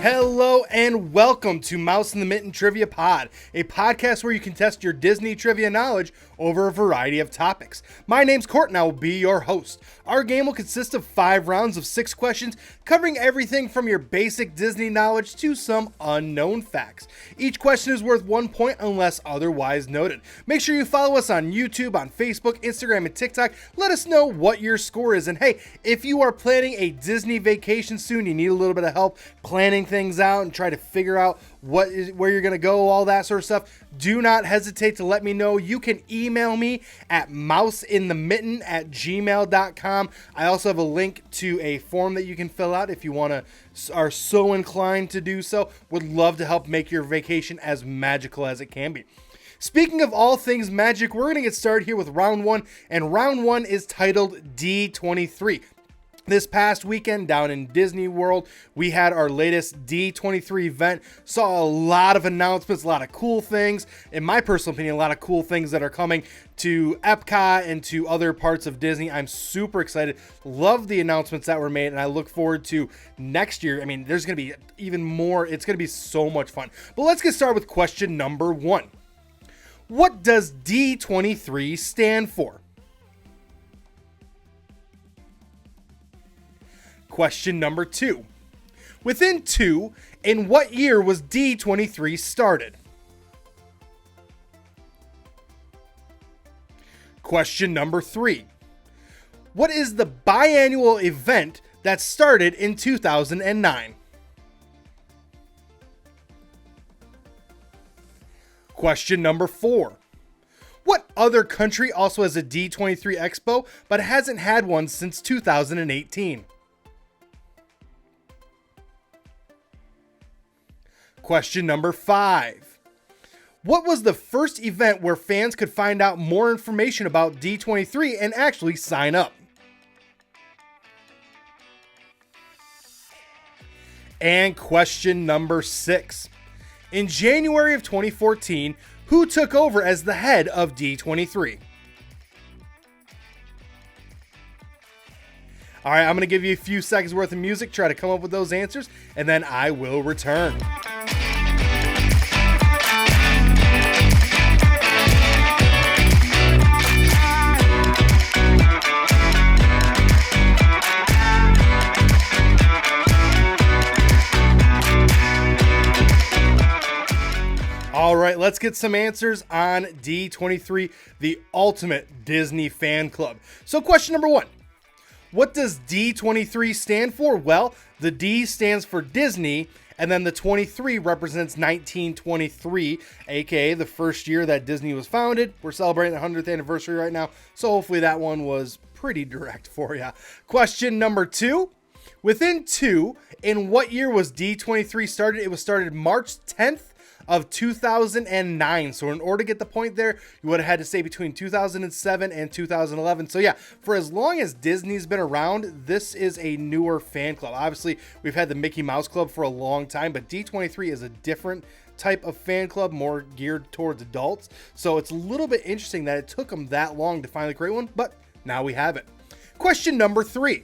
Hello and welcome to Mouse in the Mitten Trivia Pod, a podcast where you can test your Disney trivia knowledge over a variety of topics. My name's Court and I will be your host. Our game will consist of 5 rounds of 6 questions, covering everything from your basic Disney knowledge to some unknown facts. Each question is worth 1 point unless otherwise noted. Make sure you follow us on YouTube, on Facebook, Instagram, and TikTok. Let us know what your score is. And hey, if you are planning a Disney vacation soon, you need a little bit of help planning things out and try to figure out where you're going to go, all that sort of stuff, do not hesitate to let me know. You can email me at mouseinthemitten@gmail.com. I also have a link to a form that you can fill out if you are so inclined to do so. Would love to help make your vacation as magical as it can be. Speaking of all things magic, we're going to get started here with round 1, and round 1 is titled D23. This past weekend down in Disney World, we had our latest D23 event. Saw a lot of announcements, a lot of cool things. In my personal opinion, a lot of cool things that are coming to Epcot and to other parts of Disney. I'm super excited. Love the announcements that were made, and I look forward to next year. I mean, there's going to be even more. It's going to be so much fun. But let's get started with question number 1. What does D23 stand for? Question number 2. Within 2, in what year was D23 started? Question number 3. What is the biannual event that started in 2009? Question number 4. What other country also has a D23 Expo but hasn't had one since 2018? Question number 5. What was the first event where fans could find out more information about D23 and actually sign up? And question number 6. In January of 2014, who took over as the head of D23? All right, I'm going to give you a few seconds worth of music, try to come up with those answers, and then I will return. All right, let's get some answers on D23, the ultimate Disney fan club. So question number 1, what does D23 stand for? Well, the D stands for Disney, and then the 23 represents 1923, aka the first year that Disney was founded. We're celebrating the 100th anniversary right now, so hopefully that one was pretty direct for you. Question number 2. Within 2, in what year was D23 started? It was started March 10th of 2009. So in order to get the point there, you would have had to say between 2007 and 2011. So yeah, for as long as Disney's been around, this is a newer fan club. Obviously, we've had the Mickey Mouse Club for a long time, but D23 is a different type of fan club, more geared towards adults. So it's a little bit interesting that it took them that long to finally create one, but now we have it. Question number 3.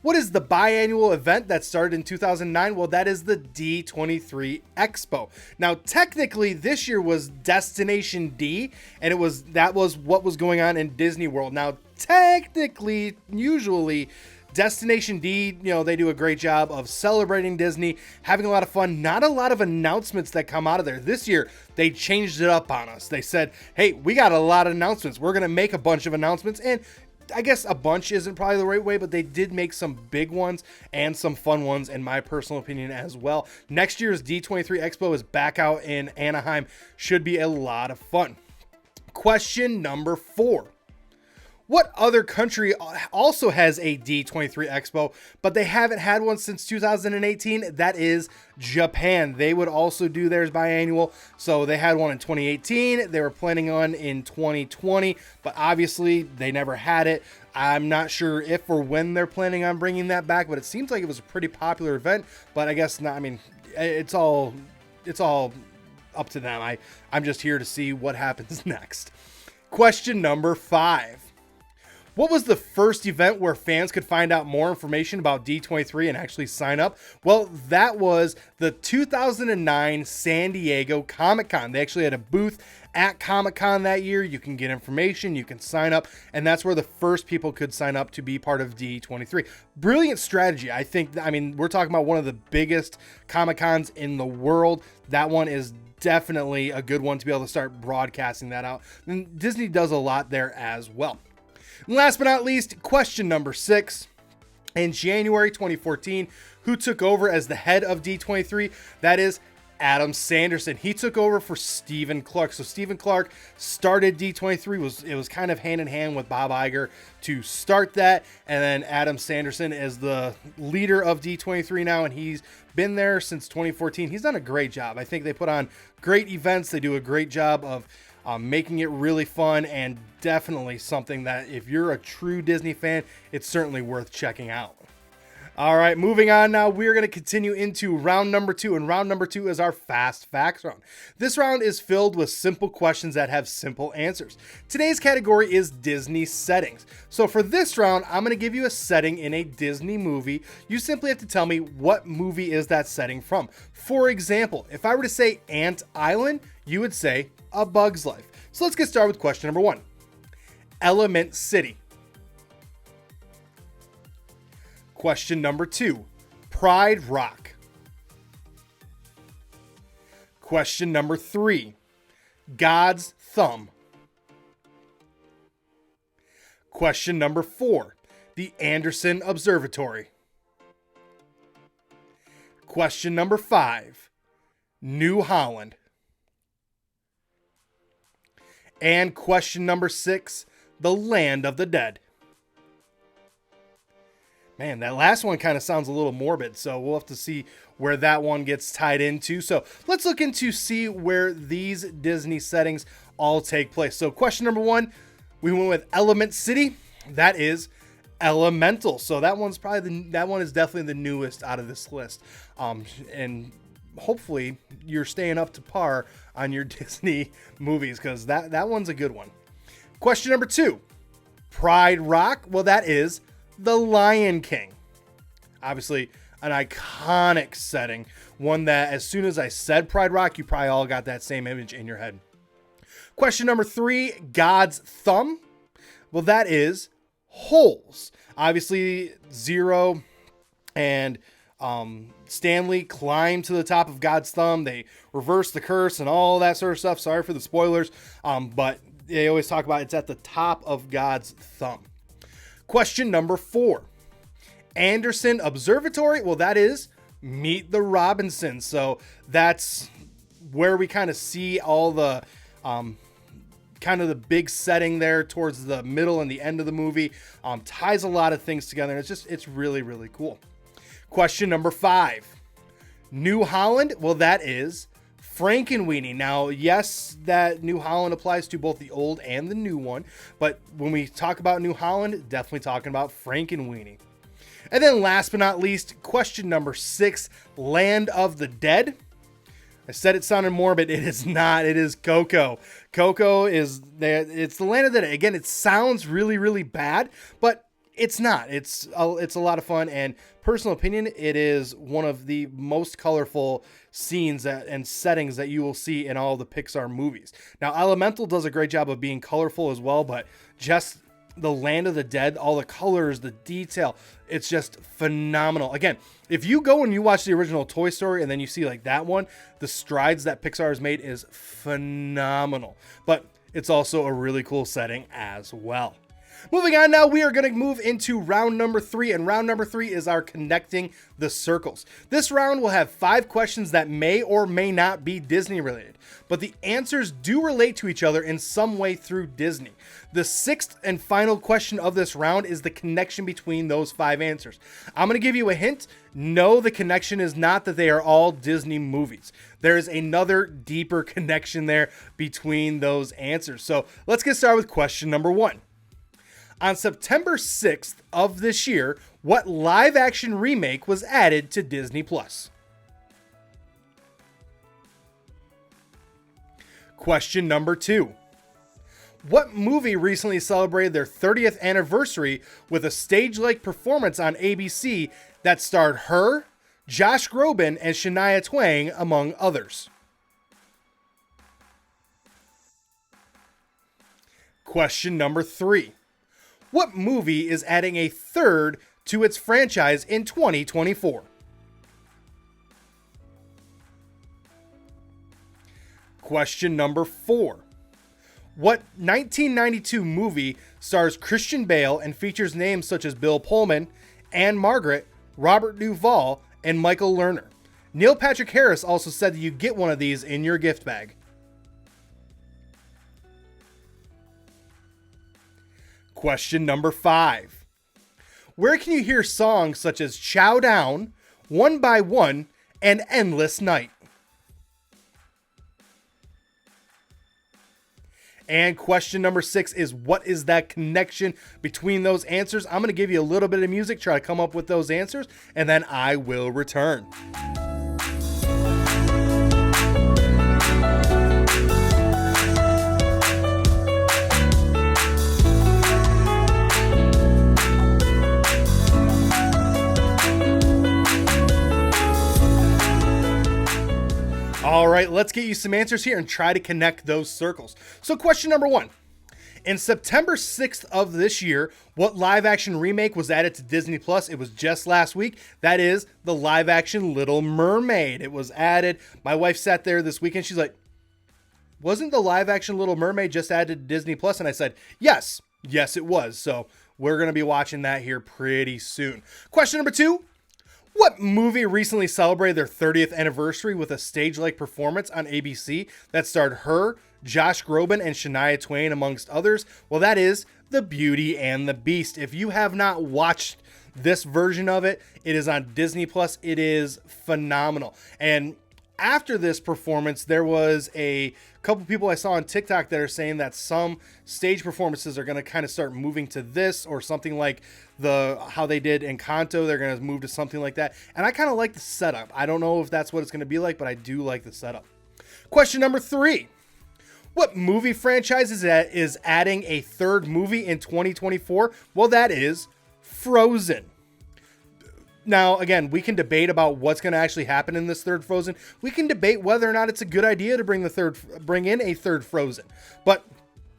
What is the biannual event that started in 2009? Well, that is the D23 Expo. Now, technically, this year was Destination D, and that was what was going on in Disney World. Now, technically, usually, Destination D, they do a great job of celebrating Disney, having a lot of fun, not a lot of announcements that come out of there. This year, they changed it up on us. They said, hey, we got a lot of announcements. We're going to make a bunch of announcements, and I guess a bunch isn't probably the right way, but they did make some big ones and some fun ones, in my personal opinion, as well. Next year's D23 Expo is back out in Anaheim. Should be a lot of fun. Question number 4. What other country also has a D23 Expo, but they haven't had one since 2018? That is Japan. They would also do theirs biannual. So they had one in 2018. They were planning on in 2020, but obviously they never had it. I'm not sure if or when they're planning on bringing that back, but it seems like it was a pretty popular event, but I guess not. I mean, it's all up to them. I'm just here to see what happens next. Question number 5. What was the first event where fans could find out more information about D23 and actually sign up? Well, that was the 2009 San Diego Comic-Con. They actually had a booth at Comic-Con that year. You can get information, you can sign up, and that's where the first people could sign up to be part of D23. Brilliant strategy. I mean, we're talking about one of the biggest Comic-Cons in the world. That one is definitely a good one to be able to start broadcasting that out. And Disney does a lot there as well. And last but not least, question number 6. In January 2014, who took over as the head of D23? That is Adam Sanderson. He took over for Stephen Clark. So Stephen Clark started D23. It was kind of hand in hand with Bob Iger to start that. And then Adam Sanderson is the leader of D23 now, and he's been there since 2014. He's done a great job. I think they put on great events. They do a great job of making it really fun, and definitely something that if you're a true Disney fan, it's certainly worth checking out. All right, moving on now, we're going to continue into round number 2, and round number 2 is our Fast Facts round. This round is filled with simple questions that have simple answers. Today's category is Disney settings. So for this round, I'm going to give you a setting in a Disney movie. You simply have to tell me what movie is that setting from. For example, if I were to say Ant Island, you would say A Bug's Life. So let's get started with question number 1. Element City. Question number 2, Pride Rock. Question number 3, God's Thumb. Question number 4, the Anderson Observatory. Question number 5, New Holland. And question number 6, the Land of the Dead. Man, that last one kind of sounds a little morbid, so we'll have to see where that one gets tied into. So let's look into see where these Disney settings all take place. So question number 1, we went with Element City. That is Elemental. So that one is definitely the newest out of this list. And hopefully you're staying up to par on your Disney movies, because that one's a good one. Question number 2, Pride Rock. Well, that is The Lion King. Obviously an iconic setting, one that as soon as I said Pride Rock, you probably all got that same image in your head. Question number 3, God's Thumb. Well, that is Holes. Obviously Zero and Stanley climb to the top of God's thumb. They reverse the curse and all that sort of stuff. Sorry for the spoilers, but they always talk about it's at the top of God's thumb. Question number 4, Anderson Observatory. Well, that is Meet the Robinsons. So that's where we kind of see all the kind of the big setting there towards the middle and the end of the movie. Ties a lot of things together. And it's really, really cool. Question number 5, New Holland. Well, that is Frankenweenie. Now, yes, that New Holland applies to both the old and the new one, but when we talk about New Holland, definitely talking about Frankenweenie. And then last but not least, question number 6, Land of the Dead. I said it sounded morbid. It is not. It is Coco. Coco is there. It's the Land of the Dead. Again, it sounds really, really bad, but it's not. It's a lot of fun, and personal opinion, it is one of the most colorful scenes and settings that you will see in all the Pixar movies. Now, Elemental does a great job of being colorful as well, but just the Land of the Dead, all the colors, the detail, it's just phenomenal. Again, if you go and you watch the original Toy Story and then you see like that one, the strides that Pixar has made is phenomenal, but it's also a really cool setting as well. Moving on now, we are going to move into round number 3, and round number 3 is our Connecting the Circles. This round will have 5 questions that may or may not be Disney related, but the answers do relate to each other in some way through Disney. The 6th and final question of this round is the connection between those 5 answers. I'm going to give you a hint. No, the connection is not that they are all Disney movies. There is another deeper connection there between those answers. So let's get started with question number 1. On September 6th of this year, what live-action remake was added to Disney+? Question number 2. What movie recently celebrated their 30th anniversary with a stage-like performance on ABC that starred her, Josh Groban, and Shania Twain, among others? Question number 3. What movie is adding a third to its franchise in 2024? Question number 4. What 1992 movie stars Christian Bale and features names such as Bill Pullman, Anne Margaret, Robert Duvall, and Michael Lerner? Neil Patrick Harris also said that you get one of these in your gift bag. Question number 5. Where can you hear songs such as Chow Down, One by One, and Endless Night? And question number 6 is, what is that connection between those answers? I'm going to give you a little bit of music, try to come up with those answers, and then I will return. All right, let's get you some answers here and try to connect those circles. So question number 1. In September 6th of this year, what live action remake was added to Disney Plus? It was just last week. That is the live action Little Mermaid. It was added. My wife sat there this weekend. She's like, wasn't the live action Little Mermaid just added to Disney Plus? And I said, yes, it was. So we're going to be watching that here pretty soon. Question number 2. What movie recently celebrated their 30th anniversary with a stage-like performance on ABC that starred her, Josh Groban, and Shania Twain, amongst others? Well, that is The Beauty and the Beast. If you have not watched this version of it, it is on Disney Plus. It is phenomenal. And after this performance, there was a couple people I saw on TikTok that are saying that some stage performances are going to kind of start moving to this, or something like how they did Encanto. They're going to move to something like that. And I kind of like the setup. I don't know if that's what it's going to be like, but I do like the setup. Question number 3. What movie franchise is adding a third movie in 2024? Well, that is Frozen. Now, again, we can debate about what's going to actually happen in this third Frozen. We can debate whether or not it's a good idea to bring in a third Frozen. But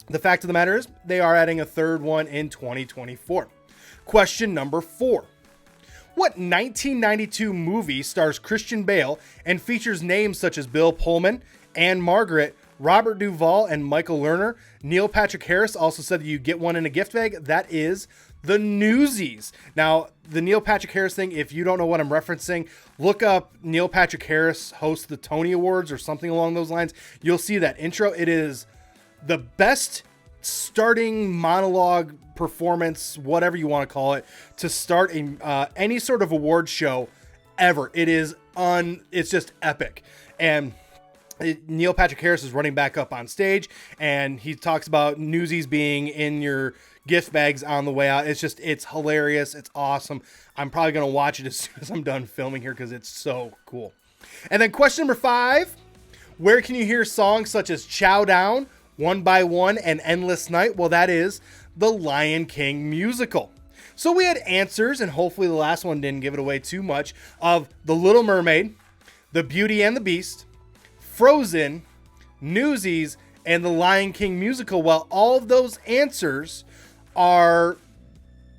the fact of the matter is, they are adding a third one in 2024. Question number 4. What 1992 movie stars Christian Bale and features names such as Bill Pullman, Anne Margaret, Robert Duvall, and Michael Lerner? Neil Patrick Harris also said that you get one in a gift bag. That is The Newsies. Now, the Neil Patrick Harris thing, if you don't know what I'm referencing, look up Neil Patrick Harris hosts the Tony Awards or something along those lines. You'll see that intro. It is the best starting monologue performance, whatever you want to call it, to start any sort of award show ever. It's just epic. And Neil Patrick Harris is running back up on stage, and he talks about Newsies being in your gift bags on the way out. It's hilarious. It's awesome. I'm probably going to watch it as soon as I'm done filming here because it's so cool. And then question number 5, where can you hear songs such as Chow Down, One by One, and Endless Night? Well, that is the Lion King musical. So we had answers, and hopefully the last one didn't give it away too much, of The Little Mermaid, The Beauty and the Beast, Frozen, Newsies, and the Lion King musical. Well, all of those answers are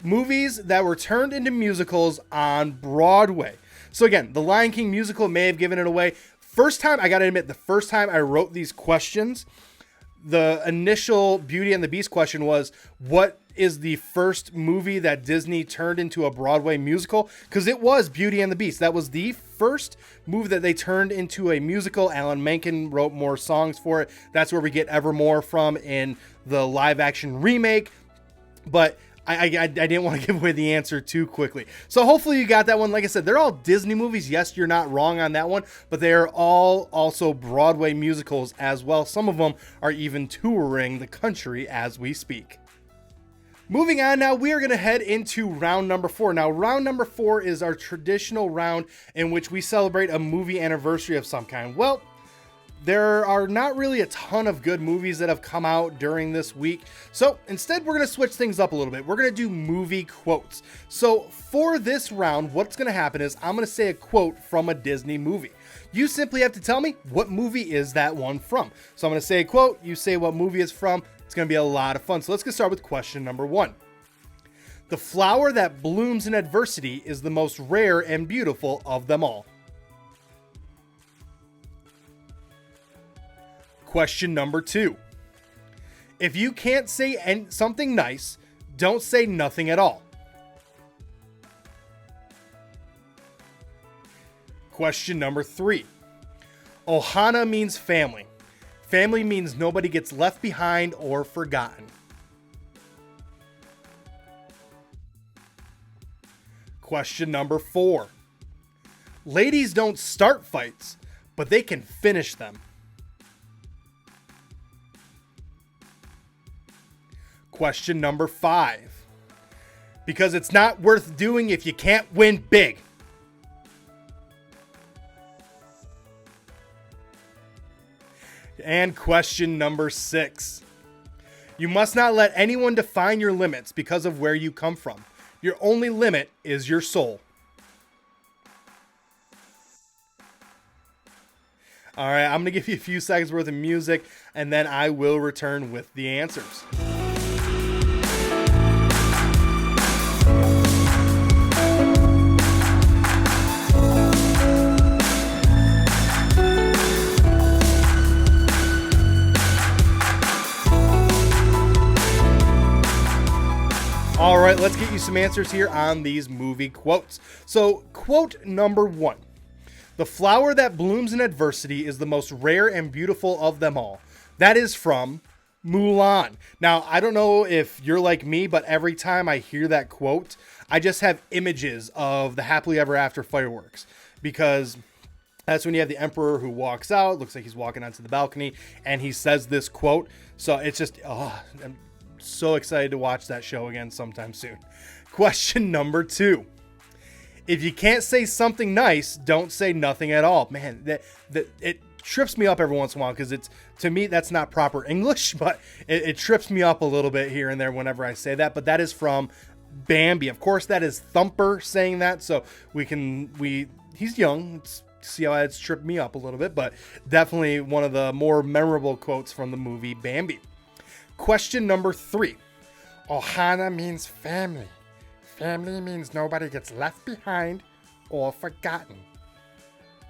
movies that were turned into musicals on Broadway. So again, the Lion King musical may have given it away. I gotta admit, the first time I wrote these questions, the initial Beauty and the Beast question was, what is the first movie that Disney turned into a Broadway musical? Because it was Beauty and the Beast. That was the first movie that they turned into a musical. Alan Menken wrote more songs for it. That's where we get Evermore from in the live action remake. But I didn't want to give away the answer too quickly. So hopefully you got that one. Like I said, they're all Disney movies. Yes, you're not wrong on that one, but they are all also Broadway musicals as well. Some of them are even touring the country as we speak. Moving on now, we are going to head into round number 4. Now, round number 4 is our traditional round in which we celebrate a movie anniversary of some kind. Well, there are not really a ton of good movies that have come out during this week. So instead, we're going to switch things up a little bit. We're going to do movie quotes. So for this round, what's going to happen is I'm going to say a quote from a Disney movie. You simply have to tell me what movie is that one from. So I'm going to say a quote. You say what movie it's from. It's going to be a lot of fun. So let's get started with question number 1. The flower that blooms in adversity is the most rare and beautiful of them all. Question number 2. If you can't say something nice, don't say nothing at all. Question number 3. Ohana means family. Family means nobody gets left behind or forgotten. Question number 4. Ladies don't start fights, but they can finish them. Question number 5. Because it's not worth doing if you can't win big. And question number 6. You must not let anyone define your limits because of where you come from. Your only limit is your soul. All right, I'm going to give you a few seconds worth of music, and then I will return with the answers. All right, let's get you some answers here on these movie quotes. So, quote number 1. The flower that blooms in adversity is the most rare and beautiful of them all. That is from Mulan. Now, I don't know if you're like me, but every time I hear that quote, I just have images of the happily ever after fireworks, because that's when you have the emperor who walks out, looks like he's walking onto the balcony, and he says this quote. So it's just, I'm so excited to watch that show again sometime soon. Question number 2. If you can't say something nice, don't say nothing at all. Man, it trips me up every once in a while, because to me that's not proper English, but it trips me up a little bit here and there whenever I say that. But that is from Bambi. Of course, that is Thumper saying that, so he's young. Let's see how it's tripped me up a little bit, but definitely one of the more memorable quotes from the movie Bambi. Question number 3. Ohana means family. Family means nobody gets left behind or forgotten.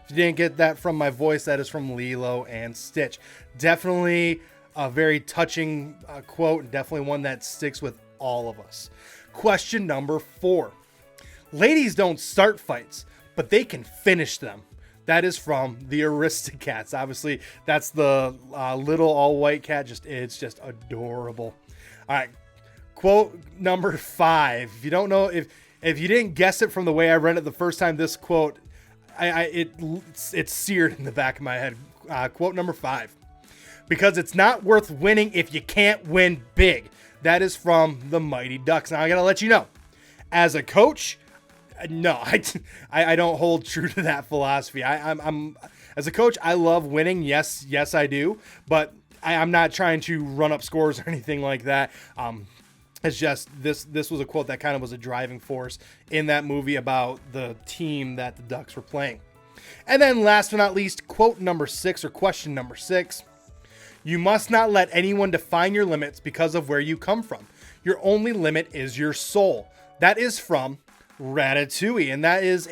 If you didn't get that from my voice, that is from Lilo and Stitch. Definitely a very touching quote, and definitely one that sticks with all of us. Question number 4. Ladies don't start fights, but they can finish them. That is from the Aristocats. Obviously, that's the little all-white cat. It's just adorable. All right, quote number 5. If you don't know, if you didn't guess it from the way I read it the first time, this quote, it's seared in the back of my head. Quote number 5. Because it's not worth winning if you can't win big. That is from the Mighty Ducks. Now I gotta let you know, as a coach, no, I don't hold true to that philosophy. I'm as a coach, I love winning. Yes, I do. But I'm not trying to run up scores or anything like that. It's just this was a quote that kind of was a driving force in that movie about the team that the Ducks were playing. And then last but not least, quote number 6, or question number 6. You must not let anyone define your limits because of where you come from. Your only limit is your soul. That is from Ratatouille, and that is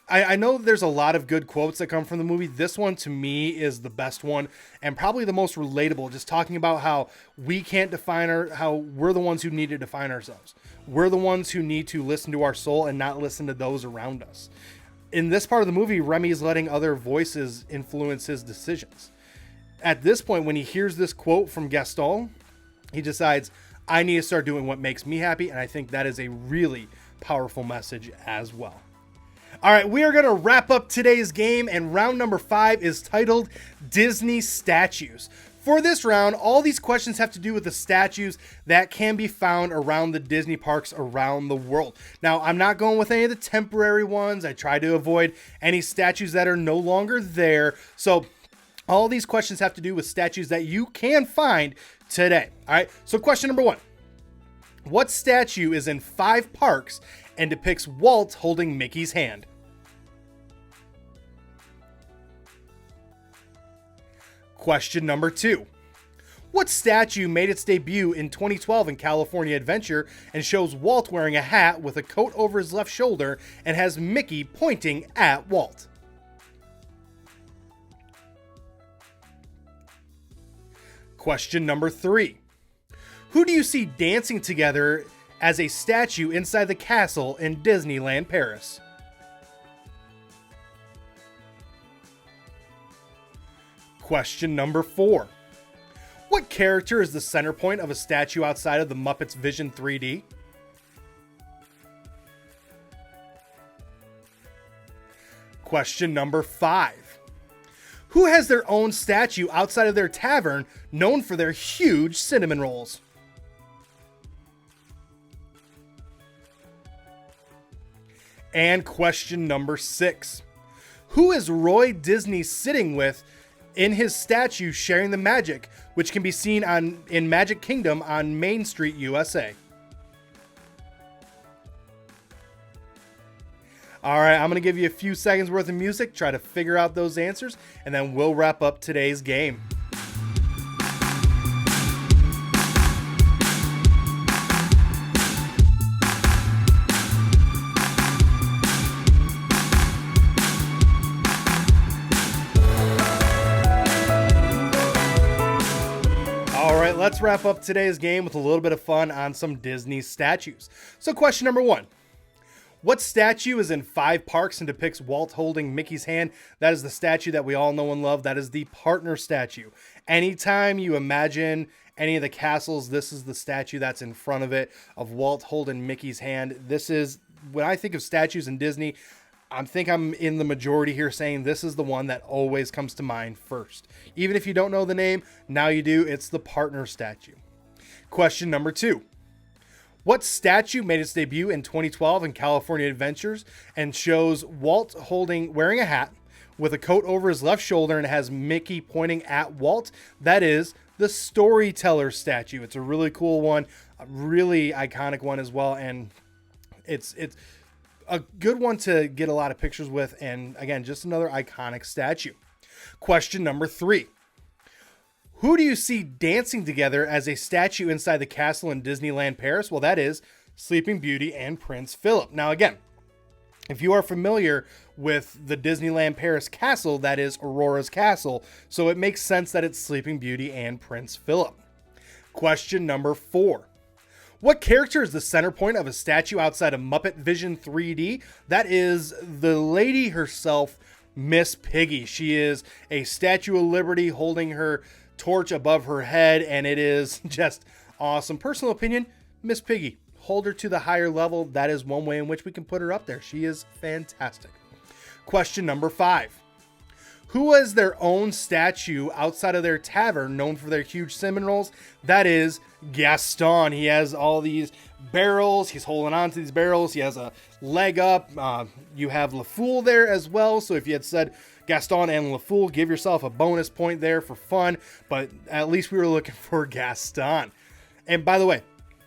I know there's a lot of good quotes that come from the movie. This one to me is the best one and probably the most relatable, just talking about how we can't how we're the ones who need to define ourselves. We're the ones who need to listen to our soul and not listen to those around us. In this part of the movie, Remy is letting other voices influence his decisions. At this point, when he hears this quote from Gaston, he decides, I need to start doing what makes me happy, and I think that is a really powerful message as well. All right, we are going to wrap up today's game, and round number 5 is titled Disney Statues. For this round, all these questions have to do with the statues that can be found around the Disney parks around the world. Now, I'm not going with any of the temporary ones. I try to avoid any statues that are no longer there. So All these questions have to do with statues that you can find today. All right. So question number 1. What statue is in 5 parks and depicts Walt holding Mickey's hand? Question number 2. What statue made its debut in 2012 in California Adventure and shows Walt wearing a hat with a coat over his left shoulder and has Mickey pointing at Walt? Question number 3. Who do you see dancing together as a statue inside the castle in Disneyland Paris? Question number 4. What character is the center point of a statue outside of the Muppets Vision 3D? Question number 5. Who has their own statue outside of their tavern known for their huge cinnamon rolls? And question number 6. Who is Roy Disney sitting with in his statue sharing the magic, which can be seen in Magic Kingdom on Main Street, USA? All right, I'm going to give you a few seconds worth of music, try to figure out those answers, and then we'll wrap up today's game. All right, let's wrap up today's game with a little bit of fun on some Disney statues. So question number 1. What statue is in 5 parks and depicts Walt holding Mickey's hand? That is the statue that we all know and love. That is the partner statue. Anytime you imagine any of the castles, this is the statue that's in front of it of Walt holding Mickey's hand. This is, when I think of statues in Disney, I think I'm in the majority here saying this is the one that always comes to mind first. Even if you don't know the name, now you do. It's the partner statue. Question number 2. What statue made its debut in 2012 in California Adventures and shows Walt wearing a hat with a coat over his left shoulder and has Mickey pointing at Walt? That is the Storyteller statue. It's a really cool one, a really iconic one as well, and it's a good one to get a lot of pictures with, and again, just another iconic statue. Question number 3. Who do you see dancing together as a statue inside the castle in Disneyland Paris? Well, that is Sleeping Beauty and Prince Philip. Now, again, if you are familiar with the Disneyland Paris castle, that is Aurora's castle, so it makes sense that it's Sleeping Beauty and Prince Philip. Question number 4. What character is the center point of a statue outside of Muppet Vision 3D? That is the lady herself, Miss Piggy. She is a Statue of Liberty holding her torch above her head, and it is just awesome. Personal opinion, Miss Piggy, hold her to the higher level. That is one way in which we can put her up there. She is fantastic. Question number 5. Who has their own statue outside of their tavern known for their huge cinnamon rolls? That is Gaston. He has all these barrels. He's holding on to these barrels. He has a leg up. You have LaFool there as well. So if you had said Gaston and LaFool, give yourself a bonus point there for fun. But at least we were looking for Gaston. And by the way,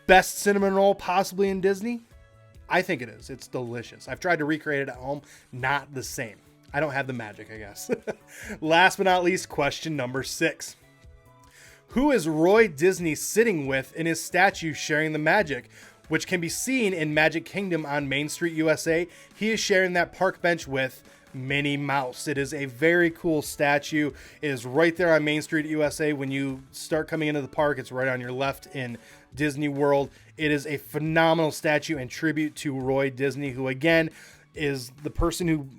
best cinnamon roll possibly in Disney? I think it is. It's delicious. I've tried to recreate it at home. Not the same. I don't have the magic, I guess. Last but not least, question number 6. Who is Roy Disney sitting with in his statue sharing the magic, which can be seen in Magic Kingdom on Main Street, USA? He is sharing that park bench with Minnie Mouse. It is a very cool statue. It is right there on Main Street, USA. When you start coming into the park, it's right on your left in Disney World. It is a phenomenal statue and tribute to Roy Disney, who again is the person who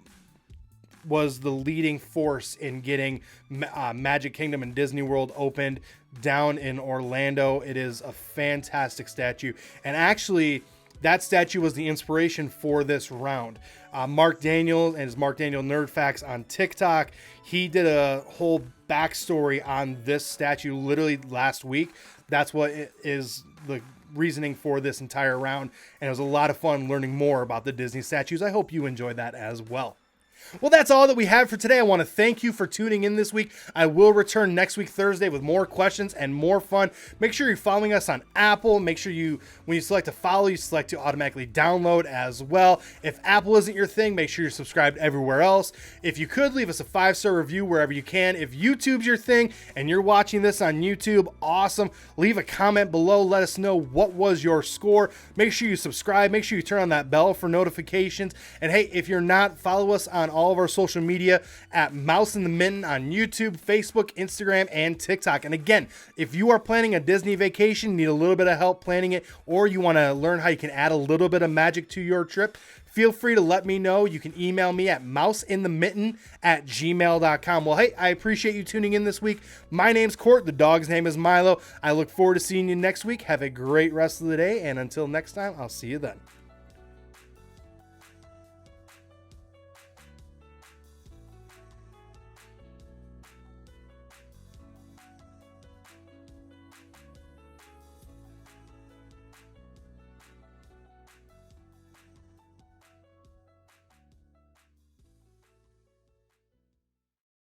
was the leading force in getting Magic Kingdom and Disney World opened down in Orlando. It is a fantastic statue. And actually, that statue was the inspiration for this round. Mark Daniel and his Mark Daniel Nerd Facts on TikTok, he did a whole backstory on this statue literally last week. That's what is the reasoning for this entire round. And it was a lot of fun learning more about the Disney statues. I hope you enjoyed that as well. Well, that's all that we have for today. I want to thank you for tuning in this week. I will return next week, Thursday, with more questions and more fun. Make sure you're following us on Apple. Make sure when you select to follow, you select to automatically download as well. If Apple isn't your thing, make sure you're subscribed everywhere else. If you could, leave us a 5-star review wherever you can. If YouTube's your thing and you're watching this on YouTube, awesome. Leave a comment below. Let us know what was your score. Make sure you subscribe. Make sure you turn on that bell for notifications. And hey, if you're not, follow us on all of our social media at Mouse in the Mitten on YouTube, Facebook, Instagram, and TikTok. And again, if you are planning a Disney vacation, need a little bit of help planning it, or you want to learn how you can add a little bit of magic to your trip, feel free to let me know. You can email me at mouseinthemitten@gmail.com. Well, hey, I appreciate you tuning in this week. My name's Court. The dog's name is Milo. I look forward to seeing you next week. Have a great rest of the day, and until next time, I'll see you then.